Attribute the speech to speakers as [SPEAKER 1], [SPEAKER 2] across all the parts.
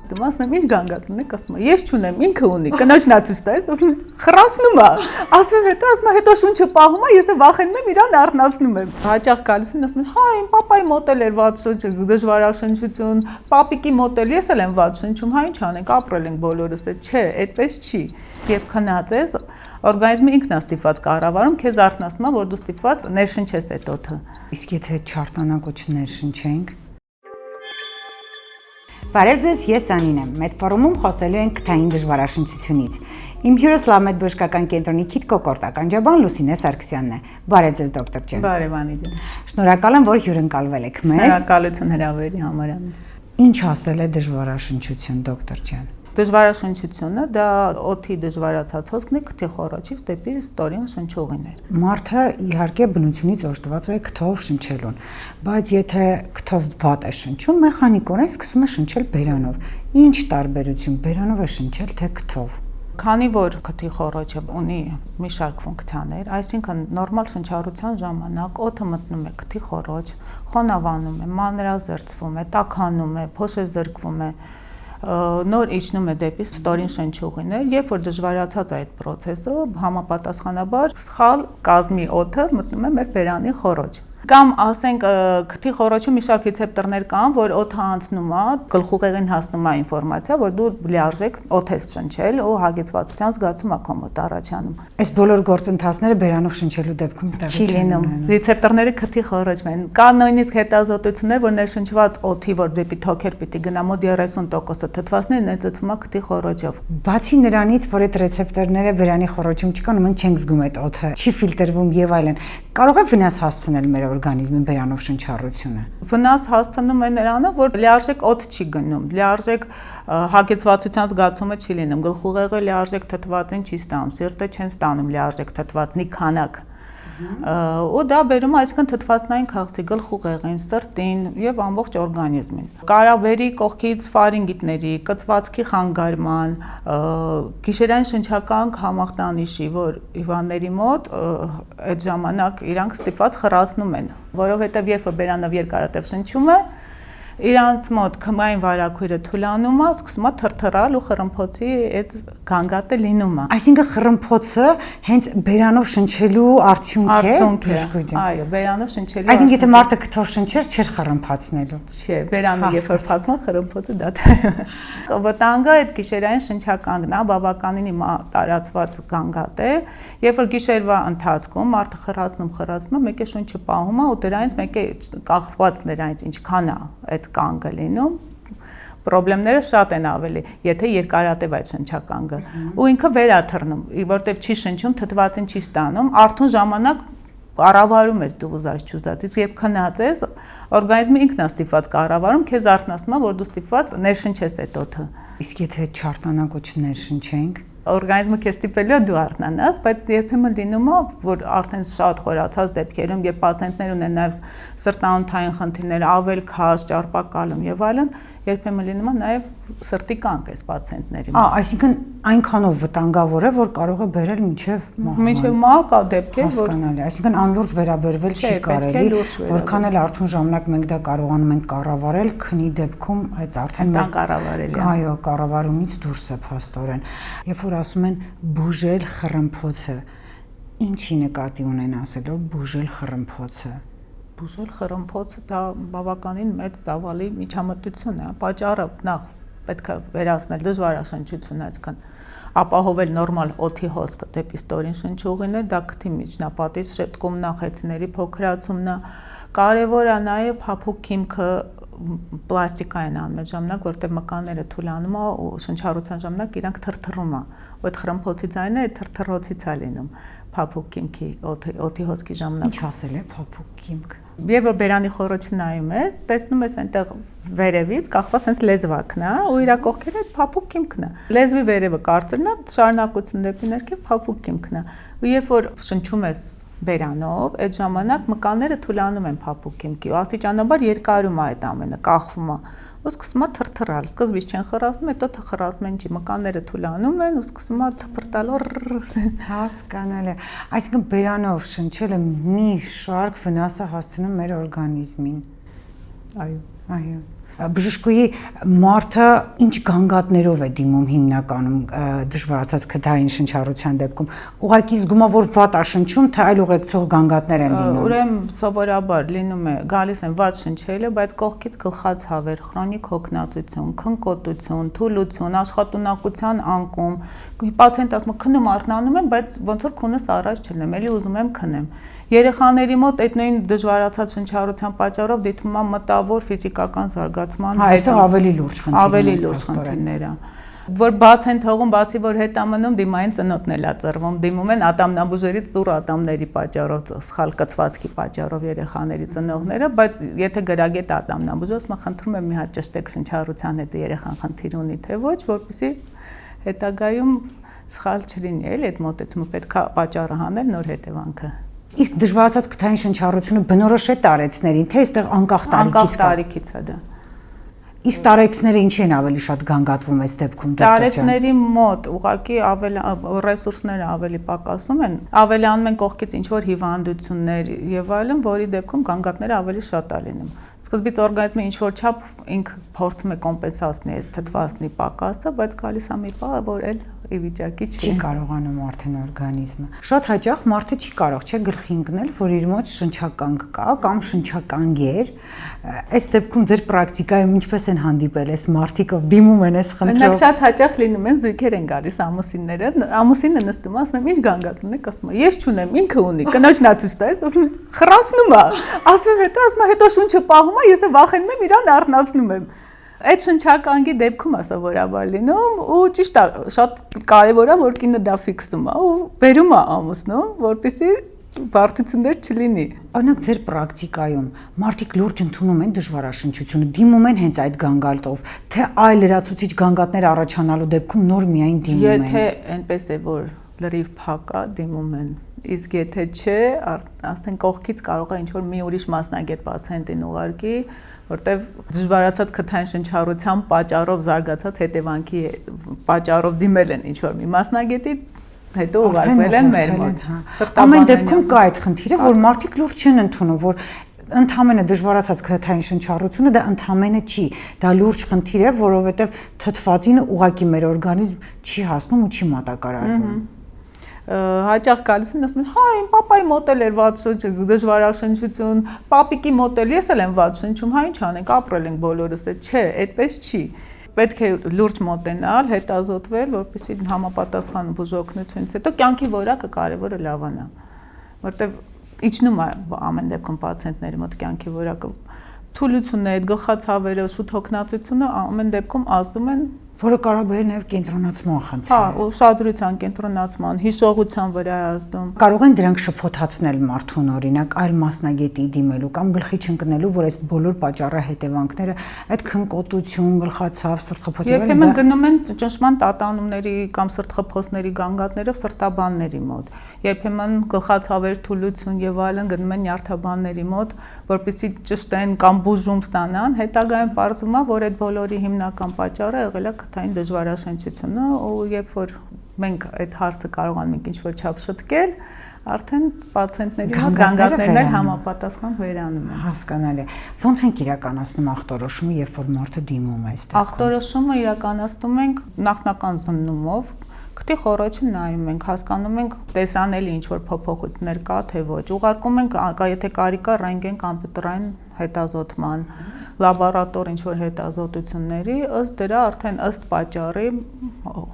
[SPEAKER 1] մտնում, ասում եմ, ինչ գանգատն եք, ասում եմ, ես չունեմ, ինքը ունի, կնոջն ա ցույց տալիս, ասում եմ, խռացնում ա, ասում եմ, հետո շունչը պահում ա, ես վախենում եմ իրան առնացնում եմ։ Հաճախ գալիս են, ասում են, հա, իմ papai մոտ էր վատ դժվարաշնչություն, պապիկի մոտ էլ ես էլ եմ վատ շնչում, հա, ինչ անենք, ապրել ենք բոլորս, չէ, այդպես չի։ Երբ քնած ես, օրգանիզմը ինքն է ստիպված կառավարում, քեզ արթնացնում է, որ դու ստիպված ներշնչես այդ օդը։
[SPEAKER 2] Իսկ եթե չարտանանք ու չներշնչենք։ Բարև ձեզ, ես Անին եմ։ Մեդֆորումում խոսելու ենք քթային դժվարաշնչությունից։ Իմ հյուրս Լամեդ բժշկական կենտրոնի քիթ-կոկորտականջաբան Լուսինե Սարգսյանն է։ Բարև ձեզ, դոկտոր ջան։
[SPEAKER 1] Բարև Անի ջան։
[SPEAKER 2] Շնորհակալ եմ, որ հյուրընկալվել եք մեզ։
[SPEAKER 1] Շնորհակալություն հրավերի համար, Անի ջան։
[SPEAKER 2] Ինչ ասել է դժվարաշնչություն, դոկտոր ջան։
[SPEAKER 1] Դժվարաշնչությունը դա օդի դժվարացած հոսքն է քթի խոռոչից դեպի ստորին շնչուղիներ։
[SPEAKER 2] Մարդը իհարկե բնությունից օժտված է քթով շնչելուն, բայց եթե քթով վատ է շնչում, մեխանիկորեն սկսում է շնչել բերանով։ Ինչ տարբերություն բերանով է շնչել թե քթով։
[SPEAKER 1] Քանի որ քթի խոռոչը ունի մի շարք ֆունկցիաներ, այսինքն նորմալ շնչառության ժամանակ օդը մտնում է քթի խոռոչ, խոնավանում է, մանրազերծվում է, տաքանում է, փոշը զրկվում է, նոր իջնում է դեպի ստորին շնչուղիներ, երբ որ դժվարացած է այդ process-ը, համապատասխանաբար սխալ կազմի օդը մտնում է մեր բերանի խոռոչ։ Կամ ասենք քթի խոռոչում մի շարք ռեցեպտորներ կան, որ օդը անցնում է, գլխուղեղին հասնում է ինֆորմացիա, որ դու լիարժեք օդ ես շնչել ու հագեցվածության զգացում ա քո մոտ առաջանում։
[SPEAKER 2] Այս բոլոր գործընթացները բերանով շնչելու դեպքում տեղի
[SPEAKER 1] չի լինում։ Ռեցեպտորները քթի խոռոչում են։ Կա նույնիսկ հետազոտություններ, որ ներշնչված օդի, որ դեպի թոքեր պիտի գնա մոտ 30% թթվասներն ներծծվում է քթի խոռոչով։
[SPEAKER 2] Բացի նրանից, որ այդ ռեցեպտորները բերանի խոռոչում չկան, մենք չենք զգում այդ օդը, չի ֆիլտրվում եւ այլն։ Կարող է վնաս հասցնել մեր օրգանիզմին բերանով շնչառությունը։
[SPEAKER 1] Վնաս հասցնում է նրանը, որ լիարժեք օդ չի գնում, լիարժեք հագեցվածության զգացումը չի լինում, գլխուղեղը լիարժեք թթվածին չի ստանում, սիրտը չեն ստանում լիարժեք թթվածնի քանակ։ Ու դա բերում է այսինքն թթվածնային քաղցի գլխուղեղին, սրտին եւ ամբողջ օրգանիզմին։ Կարաբերի կողքից ֆարինգիտների, կծվածքի խանգարման, գիշերային շնչական համախտանիշի, որ հիվանդների մոտ այդ ժամանակ իրանք ստիպված խռացնում են, որովհետեւ երբ որ բերանով երկարատև շնչում է, իրանց մոտ քմային վարակույրը թուլանում է, սկսում է թրթռալ ու խռմփոցի այդ գանգատը լինում է։
[SPEAKER 2] Այսինքն խռմփոցը հենց բերանով շնչելու արդյունք է։
[SPEAKER 1] Այո, բերանով շնչելու։
[SPEAKER 2] Այսինքն եթե մարդը քթով շնչեր, չէր խռմփացնելու։
[SPEAKER 1] Չէ, բերանը երբ որ փակվում, խռմփոցը դադարում է։ Վտանգը այդ գիշերային շնչականգն է, բավականին տարածված գանգատ է, երբ որ գիշերվա ընթացքում մարդը խռացնում, մեկ է շունչը պահում է ու դրանից մեկ է կախված նրանից ինչքան է այդ կանգը լինում, պրոբլեմները շատ են ավելի, եթե երկարատև այդ շնչականգը, ու ինքը վերաթռնում, որտեվ չի շնչում, թթվածին չի ստանում, արթուն ժամանակ կառավարում ես դու ուզած-չուզած, իսկ երբ քնած ես, օրգանիզմը ինքն է ստիպված կառավարում, քեզ արթնացնում է, որ դու ստիպված ներշնչես այդ օդը։
[SPEAKER 2] Իսկ եթե չարթնանանք ու չներշնչենք,
[SPEAKER 1] օրգանիզմը քեզ ստիպելու է դու արթնանաս, բայց երբեմն լինում է, որ արդեն շատ խորացած դեպքերում, երբ պացիենտներ ունեն նաև սրտանոթային խնդիրներ, ավել քաշ, ճարպակալում եւ այլն, երբեմն լինում է նաև սրտի կանգ այս պացիենտների մոտ։
[SPEAKER 2] Այսինքն այնքանով վտանգավոր է, որ կարող է բերել մինչև մահ։
[SPEAKER 1] Մինչև մահ կա դեպքեր, որ
[SPEAKER 2] հասկանալի, այսինքն անլուրջ վերաբերվել չի կարելի, որքան էլ արթուն ժամանակ մենք դա կարողանում ենք կառավարել, քնի դեպքում այդ արդեն
[SPEAKER 1] մեր կառավարելի է։
[SPEAKER 2] Այո, կառավարումից դուրս է փաստորեն։ Երբ որ ասում են բուժել խռմփոցը, ինչի նկատի ունեն ասելով բուժել խռմփոցը։
[SPEAKER 1] Բուժել խռմփոցը դա բավականին մեծ ծավալի միջամտություն է, պատճառը նախ պետք է վերացնել դժվարաշնչությունը, այսինքն ապահովել նորմալ օդի հոսքը դեպի ստորին շնչուղիներ, դա քթի միջնապատից շտկումն է, խեցիների փոքրացումն է, կարևոր է նաև փափուկ քիմքը պլաստիկա են անում այդ ժամանակ, որտեղ մկանները թուլանում է ու շնչառության ժամանակ իրանք թրթռում է, ու այդ խռմփոցի ձայնը այդ թրթռոցից է լինում փափուկ քիմքի օդի հոսքի ժամանակ։
[SPEAKER 2] Ինչ ասել է փափուկ քիմք։
[SPEAKER 1] Երբ որ բերանի խոռոչը նայում ես, տեսնում ես այնտեղ վերևից կախված հենց լեզվակն է ու իր կողքերը այդ փափուկ քիմքն է։ Լեզվի վերևը կարծրն է, շարունակություն դեպի ներքև փափուկ քիմքն է։ Ու երբ որ շնչում ես բերանով, այդ ժամանակ մկանները թուլանում են փափուկ քիմքի ու աստիճանաբար երկարում է այդ ամենը, կախվում է ու սկսում է թրթռալ, սկզբից չեն խռացնում, հետո թխռացում են չի, մկանները թուլանում են ու սկսում է թփրտալ։
[SPEAKER 2] Հասկանալի։ Այսինքն բերանով շնչելը մի շարք վնաս է հասցնում մեր օրգանիզմին։
[SPEAKER 1] Այո։
[SPEAKER 2] Այո։ բժշկուի մարդը ինչ գանգատներով է դիմում հիմնականում դժվարացած քթային շնչառության դեպքում։ Ուղղակի զգում է, որ վատ է շնչում, թե այլ ուղեկցող գանգատներ են լինում։
[SPEAKER 1] Ուրեմն սովորաբար լինում է գալիս են վատ շնչելը, բայց կողքից գլխացավեր, քրոնիկ հոգնածություն, քնկոտություն, թուլություն, աշխատունակության անկում։ Պացիենտը ասում է քնում արթնանում եմ, բայց ոնց որ քունս առաջ չլինեմ, էլի ուզում եմ քնեմ։ Երեխաների մոտ այդ նույն դժվարացած շնչառության պատճառով դիտվում է մտավոր ֆիզիկական զարգացման
[SPEAKER 2] այստեղ ավելի լուրջ
[SPEAKER 1] խնդիրներ է, որ բաց են թողում, բացի որ հետ է մնում, դիմային ծնոտն էլ է ծռվում, դիմում են ատամնաբուժերից ծուռ ատամների պատճառով, սխալ կցվածքի պատճառով երեխաների ծնողները, բայց եթե գրագետ ատամնաբուժը ասում է, խնդրում եմ մի հատ ճշտեք շնչառության հետ երեխան խնդիր ունի թե ոչ, որպեսզի հետագայում սխալ չլինի, էլի այդ մոտեցումը պետք է պատճառը հանել նոր հետևանքը։
[SPEAKER 2] Իսկ դժվարացած քթային շնչառությունը բնորոշ է տարեցներին, թե այստեղ անկախ
[SPEAKER 1] տարիքից է դա։
[SPEAKER 2] Իսկ տարեցները ինչի են ավելի շատ գանգատվում այս դեպքում
[SPEAKER 1] տարեցների մոտ ուղղակի ռեսուրսները ավելի պակասում են, ավելանում են կողքից ինչ որ հիվանդություններ եւ այլն, որի դեպքում գանգատները ավելի շատ է լինում։ Սկզբից օրգանիզմը ինչ որ չափ ինքը փորձում է կոմպենսացնել այս թթվասնի պակասը, բայց գալիս է մի պահ, որ էլ ի վիճակի չի
[SPEAKER 2] կարողանում արդեն օրգանիզմը։ Շատ հաճախ մարդը չի կարող գլխի ընկնել, որ իր մոտ շնչականգ կա կամ շնչականգեր։ Այս դեպքում ձեր պրակտիկայում ինչպես են հանդիպել այս մարդիկ, ով դիմում են այս խնդրով։
[SPEAKER 1] Նրանք շատ հաճախ լինում են, զույգեր են գալիս ամուսինները, ամուսինը նստում է, ասում եմ, ինչ գանգատ ունեք, ասում է, ես չունեմ, ինքը ունի, կնոջն է ցույց տալիս, ասում եմ, խռացնում է, ասում եմ, հետո շունչը պահում է, ես էլ վախենում եմ, իրան արթնացնում եմ։ Այդ շնչականգի դեպքում է սովորաբար լինում ու ճիշտ է, շատ կարևոր է, որ կինը դա ֆիքսում է ու բերում է ամուսնուն, որպեսզի բարդություններ չլինի։
[SPEAKER 2] Օրինակ ձեր պրակտիկայում մարդիկ լուրջ ընդունում են դժվարաշնչությունը, դիմում են հենց այդ գանգատով, թե այլ լրացուցիչ գանգատներ առաջանալու դեպքում նոր միայն դիմում են։
[SPEAKER 1] Եթե այնպես է, որ լրիվ փակ է, դիմում են։ Իսկ եթե չէ, արդեն կողքից կարող է ինչ-որ մի ուրիշ մասնագետ պացիենտին ուղարկի, որտեվ դժվարացած քթային շնչառության պատճառով զարգացած հետևանքի պատճառով դիմել են ինչ-որ մի մասնագետի, հետո ուղարկվել են մեր մոտ։
[SPEAKER 2] Ամեն դեպքում կա այդ խնդիրը, որ մարդիկ լուրջ չեն ընդունում, որ ընդհանրապես դժվարացած քթային շնչառությունը դա ընդհանրապես չի, դա լուրջ խնդիր է, որովհետև թթվածինը ուղղակի մեր օրգանիզմ չի հասնում ու չի մատակարարվում։
[SPEAKER 1] Հաճախ գալիս են ասում են, հա, իմ պապայի մոտ էլ էր վատ դժվարաշնչություն, պապիկի մոտ էլ ես էլ եմ վատ շնչում, հա ինչ անենք, ապրել ենք բոլորս, չէ, այդպես չի։ Պետք է լուրջ մոտենալ, հետազոտվել, որպեսզի համապատասխան բուժօգնությունից հետո կյանքի որակը կարևորը լավանա, որտեվ իջնում է ամեն դեպքում պացիենտների մոտ կյանքի որակը, թուլությունն է, այդ գլխացավերը, շուտ հոգնածությունը ամեն դեպքում ազդում են,
[SPEAKER 2] որը կարող է նաև կենտրոնացման խնդիր։
[SPEAKER 1] Հա, ուշադրության կենտրոնացման, հիշողության վրա է ազդում։
[SPEAKER 2] Կարող են դրանք շփոթացնել մարդուն, օրինակ, այլ մասնագետի դիմելու կամ գլխի չընկնելու, որ այս բոլոր պատճառը հետևանքները, այդ քնկոտություն, գլխացավ, սրտխփոց
[SPEAKER 1] երբեմն գնում են ճնշման տատանումների կամ սրտխփոսների գանգատներով սրտաբանների մոտ։ Երբեմն գլխացավեր, թուլություն եւ այլն գնում են նյարդաբանների մոտ, որպեսզի ճշտեն կամ բուժում ստանան, հետագայում պարզվում է, որ այդ բոլորի հիմնական պատճառը եղել է քթային դժվարաշնչությունը, ու երբ որ մենք այդ հարցը կարողանում ենք ինչ-որ չափ շտկել, արդեն պացիենտների մոտ գանգատներն էլ համապատասխան վերանում են։
[SPEAKER 2] Հասկանալի է։ Ոնց ենք իրականացնում ախտորոշումը, երբ որ մարդը դիմում է այստեղ։
[SPEAKER 1] Ախտորոշումը իրականացնում ենք նախնական զննումով, քթի խոռոչը նայում ենք, հասկանում ենք տեսանելի ինչ-որ փոփոխություններ կա թե ոչ։ Ուղարկում ենք, եթե կարիք կա, ռենտգեն կոմպյուտերային հետազոտման, լաբորատոր ինչ-որ հետազոտությունների, ըստ դրա արդեն ըստ պատճառի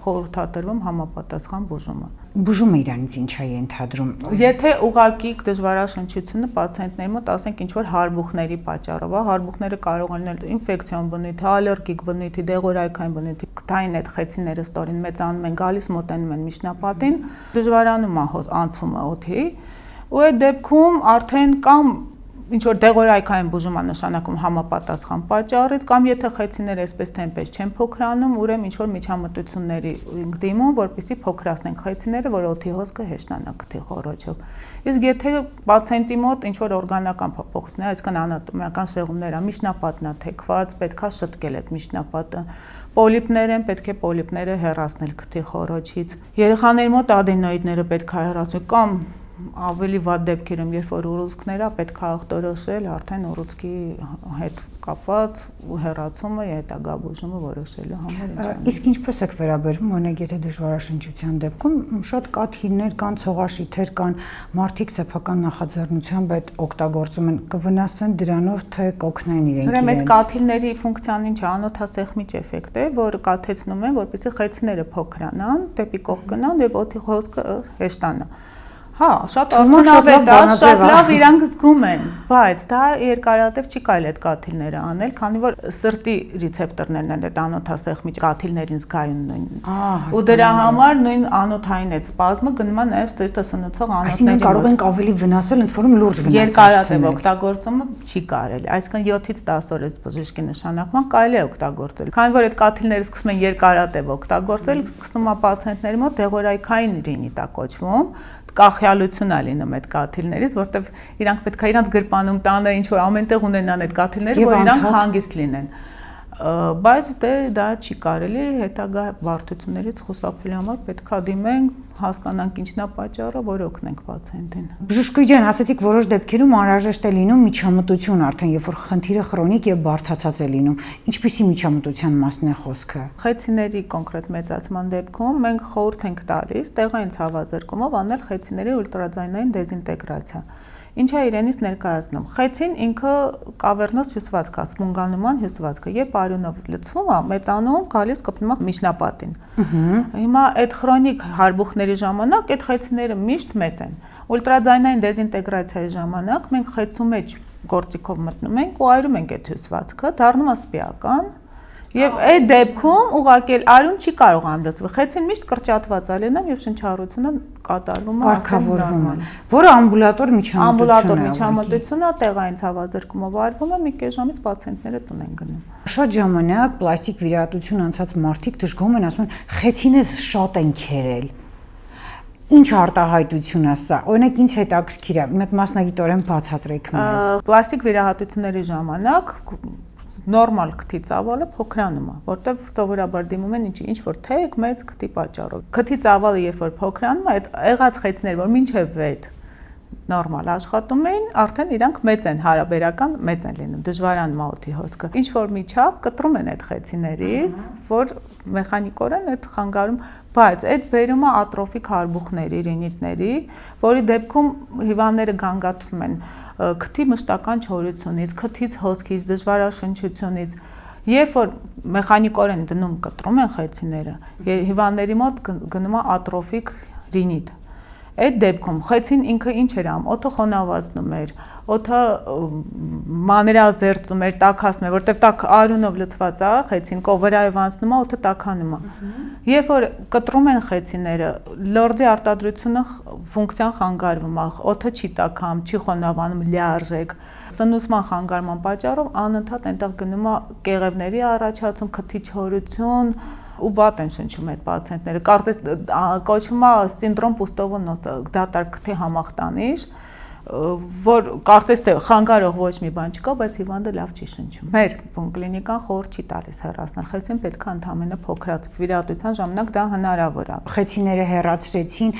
[SPEAKER 1] խորհրդատրվում համապատասխան բուժումը։
[SPEAKER 2] Բուժումը իրանից ինչ է ենթադրում։
[SPEAKER 1] Եթե ուղղակի դժվարաշնչությունը պացիենտների մոտ, ասենք ինչ-որ հարբուխների պատճառով, հարբուխները կարող են լինել ինֆեկցիոն բնույթի, ալերգիկ բնույթի, դեղորայքային բնույթի, քթային այդ խեցիները ստորին մեծանում են, գալիս մոտենում են միջնապատին, դժվարանում է անցումը օդի, ու այդ դեպքում արդեն կամ ինչ որ դեղորայքային բուժում է նշանակում համապատասխան պատճառից կամ եթե խեցիները այսպես թե այնպես չեն փոքրանում, ուրեմն ինչ որ միջամտությունների դիմում, որպեսզի փոքրացնենք խեցիները, որ օդի հոսքը հեշտանա քթի խոռոչով։ Իսկ եթե պացիենտի մոտ ինչ որ օրգանական փոփոխություններ, այսինքն անատոմիական շեղումներ, միջնապատն է թեքված, պետքա շտկել այդ միջնապատը, պոլիպներ են, պետք է պոլիպները հեռացնել քթի խոռոչից։ Երեխաների մոտ ադենոիդները պետք է հեռացնել կամ ավելի վատ դեպքերում, երբ որ ուռուցքներ է, պետք է ախտորոշել արդեն ուռուցքի հետ կապված հեռացումը, հետագա բուժումը որոշելու համար։
[SPEAKER 2] Իսկ ինչպես եք վերաբերվում, օրինակ, եթե դժվարաշնչության դեպքում շատ կաթիլներ կան, ցողաշիթեր կան, մարդիկ սեփական նախաձեռնությամբ այդ օգտագործում են, կվնասեն դրանով, թե կօգնեն իրենք։
[SPEAKER 1] Ուրեմն այդ կաթիլների ֆունկցիան ինչ է, անոթասեղմիչ էֆեկտ է, որ կաթեցնում են, որպեսզի խեցիները փոքրանան, դեպի կողք գնան եւ օդի հոսքը հեշտանա։ Հա, շատ արդյունավետ է, շատ լավ իրանք զգում են, բայց դա երկարատև չի կարելի այդ կաթիլները անել, քանի որ սրտի ռեցեպտորներն են այդ անոթասեղմիչ կաթիլներին զգայուն նույն։ Ու դրա համար նույն անոթային այդ սպազմը գնում է նաև սրտը սնուցող անոթների։
[SPEAKER 2] Այսինքն կարող են ավելի վնասել, ընդ որում լուրջ վնաս։
[SPEAKER 1] Երկարատև օգտագործումը չի կարելի, այսինքն 7-ից 10 օր այդ բժշկի նշանակման կարելի է օգտագործել։ Քանի որ այդ կաթիլները սկսում են երկարատև օգտագործել, սկսում է պացիենտների մոտ դեղորայքային ռինիտ է կոչվում, կախյալություն է լինում այդ կաթիլներից, որտեվ իրանք պետք է իրանք գրպանում տանը ինչ որ ամենտեղ ունենան այդ կաթիլները, որ իրանք հանգիստ լինեն։ Բայց դա չի կարելի, հետագա բարդություններից խուսափելու համար պետք է դիմենք, հասկանանք ինչն է պատճառը, որ օգնենք պացիենտին։
[SPEAKER 2] Բժշկուհի ջան, ասացիք որոշ դեպքերում անհրաժեշտ է լինում միջամտություն արդեն, երբ որ խնդիրը քրոնիկ եւ բարդացած է լինում։ Ինչպիսի միջամտության մասն է խոսքը։
[SPEAKER 1] Խեցիների կոնկրետ մեծացման դեպքում մենք խորհուրդ ենք տալիս տեղային ցավազրկումով անել խեցիների ուլտրաձայնային դեզինտեգրացիա։ Ինչ է իրենից ներկայացնում։ Խեցին ինքը կավեռնոց հյուսվածք է, սպունգանման հյուսվածք է, երբ արյունով լցվում է, մեծանում, գալիս կպնում է միջնապատին։ Հիմա այդ քրոնիկ հարբուխների ժամանակ այդ խեցիները միշտ մեծ են։ Ուլտրաձայնային դեզինտեգրացիայի ժամանակ մենք խեցու մեջ գործիքով մտնում ենք ու այրում ենք այդ հյուսվածքը, դառնում է սպիական։ Եվ այդ դեպքում ուղղակի արյուն չի կարող ամլացվել։ Խեցին միշտ կրճատված է լինում եւ շնչառությունը կատարվում է
[SPEAKER 2] կարգավորվում է, որը ամբուլատոր միջամտություն է։
[SPEAKER 1] Ամբուլատոր միջամտությունը տեղային ցավազրկումով արվում է, մի կես ժամից պացիենտները տուն են գնում։
[SPEAKER 2] Շատ ժամանակ պլաստիկ վիրահատություն անցած մարդիկ դժգոհում են, ասում են, խեցինս շատ են քերել։ Ինչ արտահայտություն է սա։ Օրինակ ինձ հետաքրքիր է, մի հատ մասնագիտորեն բացատրեք մեզ։
[SPEAKER 1] Պլաստիկ վիրահատությունների ժամանակ նորմալ քթի ծավալը փոքրանում է, որտեղ սովորաբար դիմում են ինչ որ թեք մեծ քթի պատճառով։ Քթի ծավալը երբ որ փոքրանում է, այդ եղած խեցիները, որ մինչև վետ նորմալ աշխատում էին, արդեն իրանք մեծ են, հարաբերական մեծ են լինում, դժվարանում է օդի հոսքը։ Ինչ որ միջավ կտրում են այդ խեցիներից, որ մեխանիկորեն այդ խանգարում, բայց այդ բերումը ատրոֆիկ հարբուխների, ռինիտների, որի դեպքում հիվանդները գանգատվում են քթի մշտական չորությունից, քթից հոսքից, դժվարաշնչությունից, երբ որ մեխանիկորեն դնում կտրում են խեցիները, հիվանդների մոտ գնում է ատրոֆիկ ռինիտ։ Այդ դեպքում խեցին ինքը ինչ էր անում, օդը խոնավացնում էր, օդը մանրազերծում էր, տաքացնում էր, որտեղ տաք արյունով լցված է խեցին, վրայով անցնում է, օդը տաքանում է։ Երբ որ կտրում են խեցիները, լորձի արտադրությունը ֆունկցիան խանգարվում է, օդը չի տաքանում, չի խոնավանում, լիարժեք։ Սնուցման խանգարման պատճառով անընդհատ այնտեղ գնում է կեղևների առաջացում, քթի չորություն, ու վատ են շնչում այդ պացիենտները։ Կարծես կոչվում է սինդրոմ պուստովո նոսա, դատարկ քթի համախտանիշ, որ կարծես թե խանգարող ոչ մի բան չկա, բայց հիվանդը լավ չի շնչում։ Մեր կլինիկան խորհուրդ չի տալիս հեռացնել խեցին, պետք է ընդհանրապես փոքրած վիրահատության ժամանակ դա հնարավոր է։
[SPEAKER 2] Խեցիները հեռացրեցին,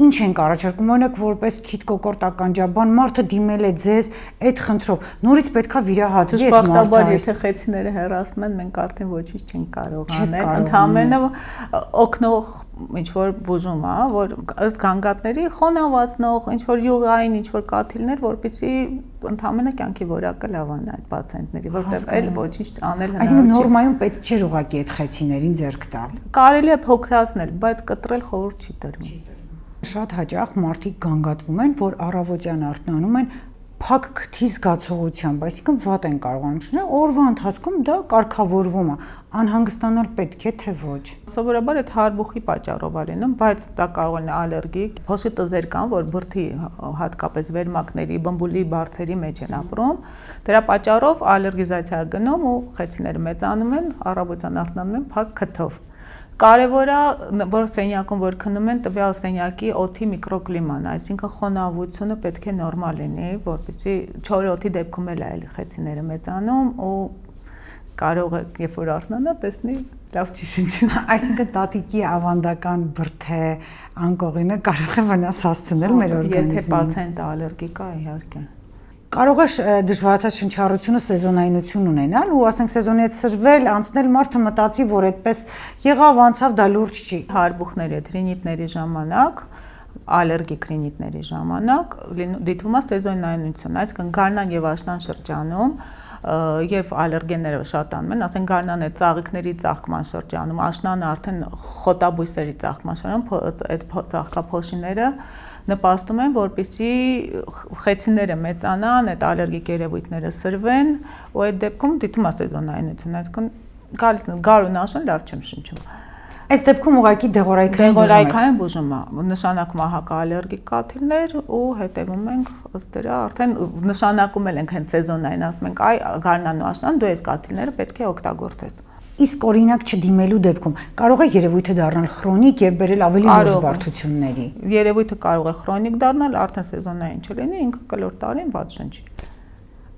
[SPEAKER 2] ինչ են առաջարկում, օրինակ որպես քիթ կոկորտ ականջաբան մարդը դիմել է ձեզ այդ խնդրով, նորից պետքա վիրահատվի այդ մարդը։
[SPEAKER 1] Դժբախտաբար եթե խեցիները հեռացնում են, մենք արդեն ոչինչ չենք կարող անել, ընդհանրապես օգնող ինչ որ բուժում է, որ ըստ գանգատների խոնավացնող, ինչ որ յուղային, ինչ որ կաթիլներ, որպեսզի ընդհանրապես կյանքի որակը լավանա այդ պացիենտների, որտեղ այլ ոչինչ անել հնարավոր չէ։
[SPEAKER 2] Այսինքն նորմայում պետք չէ ուղղակի այդ խեցիներին ձեռք տալ։
[SPEAKER 1] Կարելի է փոքրացնել, բայց կտրել խորհուրդ չի տրվում։
[SPEAKER 2] Շատ հաճախ մարդիկ գանգատվում են, որ առավոտյան արթնանում են փակ քթի զգացողությամբ, այսինքն վատ են կարողանում, օրվա ընթացքում դա կարգավորվում է, անհանգստանալ պետք է թե ոչ։
[SPEAKER 1] Սովորաբար այդ հարբուխի պատճառով է լինում, բայց դա կարող է ալերգիկ, փոշի տզեր կան, որ բրդի հատկապես վերմակների, բմբուլի բարձերի մեջ են ապրում, դրա պատճառով ալերգիզացիա գնում ու խեցիները մեծանում են, առավոտյան արթնանում են փակ քթով։ Կարևոր է, որ սենյակում որ քնում են, տվյալ սենյակի օդի միկրոկլիման, այսինքն խոնավությունը պետք է նորմալ լինի, որպեսզի չոր օդի դեպքում էլ այլ խեցիները մեծանում ու կարող է երբ որ արթնանա, տեսնի լավ չի շնչում։
[SPEAKER 2] Այսինքն տատիկի ավանդական բրթե անկողինը կարող է վնաս հասցնել մեր օրգանիզմին։
[SPEAKER 1] Եթե պացիենտը ալերգիկ է, իհարկե։
[SPEAKER 2] Կարող է դժվարացած շնչառությունը սեզոնայնություն ունենալ ու ասենք սեզոնի հետ սրվել, անցնել մարդը մտածի, որ այդպես եղավ, անցավ, դա լուրջ չի։
[SPEAKER 1] Հարբուխների հետ ռինիտների ժամանակ, ալերգիկ ռինիտների ժամանակ դիտվում է սեզոնայնություն, այսինքն գարնան եւ աշնան շրջանում եւ ալերգենները շատանում են, ասենք գարնան է ծաղիկների ծաղկման շրջանում, աշնանը արդեն խոտաբույսերի ծաղկման շրջանում, այդ ծաղկափոշիները նպաստում են, որպեսզի խեցիները մեծանան, այդ ալերգիկ երևույթները սրվեն, ու այդ դեպքում դիտում է սեզոնայնություն, այսինքն գալիս է գարուն աշուն լավ չեմ շնչում։
[SPEAKER 2] Այս դեպքում ուղղակի
[SPEAKER 1] դեղորայքային բուժում է, նշանակում է հակաալերգիկ կաթիլներ ու հետևում ենք ըստ դրա արդեն նշանակում ենք հենց սեզոնային, ասում ենք այ գարնան ու աշնան դու այս կաթիլները պետք է օգտագործես։
[SPEAKER 2] Իսկ օրինակ չդիմելու դեպքում կարող է երևույթը դառնալ քրոնիկ եւ բերել ավելի լուրջ բարդությունների։
[SPEAKER 1] Երևույթը կարող է քրոնիկ դառնալ, արդեն սեզոնային չլինի, ինքը կլոր տարին վատ շնչի։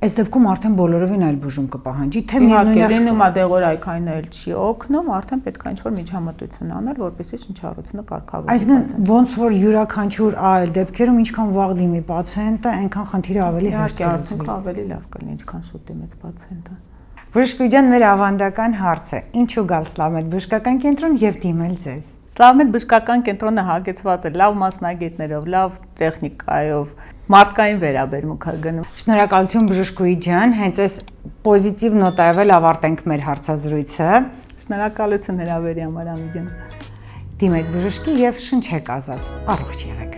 [SPEAKER 2] Այս դեպքում արդեն բոլորովին այլ բուժում կպահանջի, թե
[SPEAKER 1] միևնույն է լինում է դեղորայքային էլ չի օգնում, արդեն պետք է ինչ-որ միջամտություն անել, որպեսզի շնչառությունը կարգավորվի։
[SPEAKER 2] Այսինքն ոնց որ յուրաքանչյուր այլ դեպքերում ինչքան վաղ դիմի պացիենտը, այնքան խնդիրը ավելի հեշտ է։
[SPEAKER 1] Արդյունքը ավելի լավ կլինի, ինչքան շուտ դիմեց պացիենտը։
[SPEAKER 2] Բժշկուհի մեր ավանդական հարցը՝ ինչու գալ Սլավմեդ բժշկական կենտրոն եւ դիմել ձեզ։
[SPEAKER 1] Սլավմեդ բժշկական կենտրոնը հագեցված է լավ մասնագետներով, լավ տեխնիկայով, մարդկային վերաբերմունք է գնում։
[SPEAKER 2] Շնորհակալություն բժշկուհի ջան, հենց այս պոզիտիվ նոտայով էլ ավարտենք մեր հարցազրույցը։
[SPEAKER 1] Շնորհակալություն հրավերի համար, Ամի ջան։
[SPEAKER 2] Դիմեք բժշկի եւ շնչեք ազատ։ Առողջ եղեք։